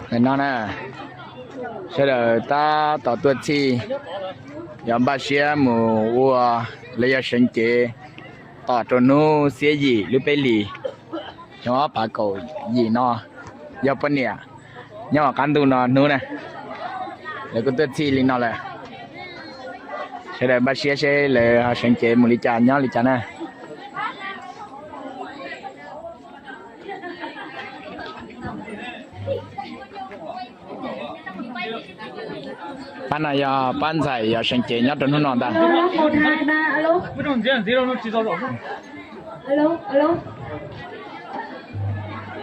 Cái nó nè sẽ là ta tỏ tuột chi yam ba xia mù ua lấy ra sinh chế tỏ cho nó xía gì lúc bây lì nó bà cầu gì nó do bên nè nhưng mà căn tu nó nữa nè để có tuột chi lên nó là sẽ là ba xia sẽ là sinh chế một lì trà nè bạn này bạn giải sinh chế nhớ đến nó ta. 1 2 3 alo.不中间谁让他制造扰动？ Alo alo.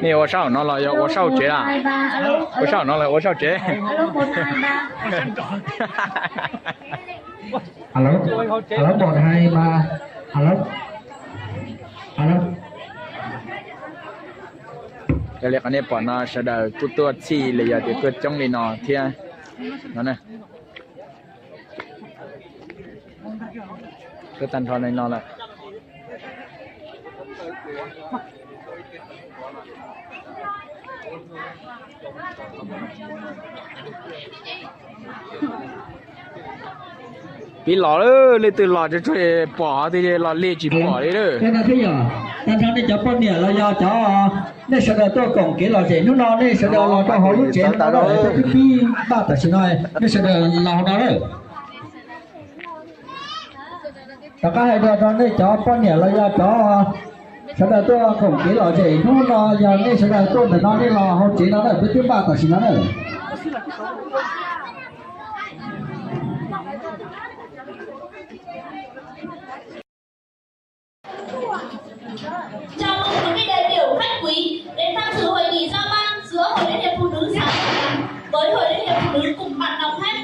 你我少拿了，我少接啊， 1 2 3 alo. 我少拿了，我少接。 Alo 1 2 3. Alo, alo 1 2 3. Alo. Alo. Cái này cái này bọn nó sẽ đợi tuột chi là giờ thì tuột trong này nó thia nó này cái tàn thọ này nó lại bị lò đó lấy từ lò cho chơi bỏ thì lò lê chỉ bỏ đấy đó. Thế là thế giờ, tan thắng để cho con nhỉ là do cho nên sẽ đợi tôi cổng cái lò rể nó nó nên sẽ đợi lò cho họ lúc chế nó đó để tôi đi ba tài xin nói nên sẽ đợi lò đó đấy. Tất cả hai đứa đó để cho con nhỉ là do cho sẽ đợi tôi cổng cái lò rể nó nó giờ nên sẽ đợi tôi để nó đi lò họ chế nó đấy tôi đi ba tài xin nói đấy. Chào mừng quý vị đại biểu khách quý đến tham dự hội nghị giao ban giữa Hội Liên hiệp Phụ nữ xã với Hội Liên hiệp Phụ nữ cùng bạn đọc hết.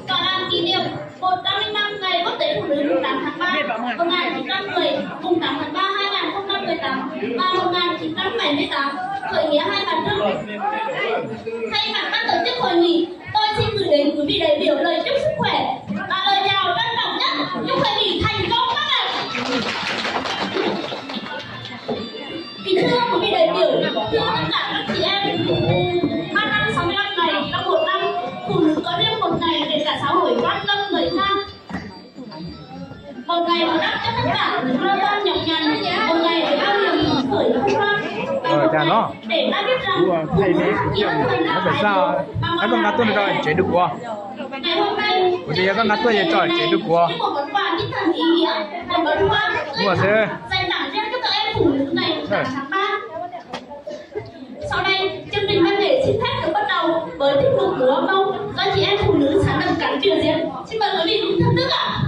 Tọa đàm kỷ niệm 150 năm ngày Quốc tế Phụ nữ mùng 8 tháng 3 1910 mùng 8 tháng 3 2018 và 1978 khởi nghĩa Hai Bà Trưng. Thay mặt ban tổ chức hội nghị, tôi xin gửi đến quý vị đại biểu lời chúc sức khỏe và lời chào trân trọng nhất chúc hội nghị thành công các bạn. Kính thưa quý vị đại biểu, thưa tất cả các chị em, 365 ngày trong một năm, phụ nữ có riêng một ngày để cả xã hội quan tâm người khác. Một ngày bù đắp cho tất cả những lo toan nhọc nhằn, một ngày để bao niềm hứng khởi hân hoan, và một ngày để ta biết rằng phụ nữ chỉ đơn thuần là phải sao ai con ngắt tôi rồi chế được quá ngày hôm nay bây giờ con ngắt tôi rồi chế được quá như một món quà tinh thần ý nghĩa, một món quà dành tặng riêng cho các em phụ nữ ngày 8 tháng 3. Sau đây, chương trình văn nghệ xin phép được bắt đầu với tiết mục múa câu do chị em phụ nữ xã Nậm Cắn biểu diễn. Xin mời quý vị cùng thưởng thức ạ.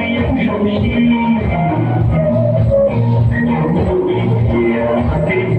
Hãy subscribe cho kênh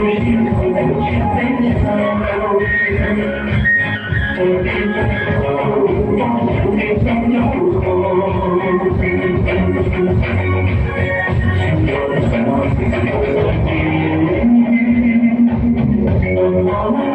Ghiền Mì Gõ để không bỏ lỡ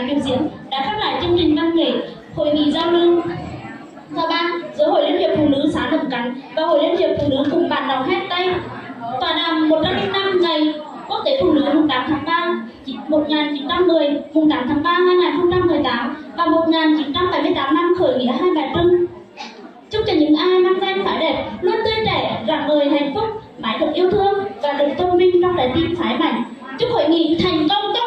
bài biểu diễn đã khép lại chương trình văn nghệ hội nghị giao lưu giao ban giữa Hội Liên hiệp Phụ nữ xã Nậm Cắn và Hội Liên hiệp Phụ nữ cùng bạn đọc Hết Tây. Tọa đàm 105 ngày Quốc tế Phụ nữ mùng 8 tháng 3 1910, mùng 8 tháng 3 2018 và 1978 năm khởi nghĩa Hai Bà Trưng. Chúc cho những ai mang danh phái đẹp luôn tươi trẻ, rạng ngời hạnh phúc, mãi được yêu thương và được tôn vinh trong trái tim phái mạnh. Chúc hội nghị thành công tốt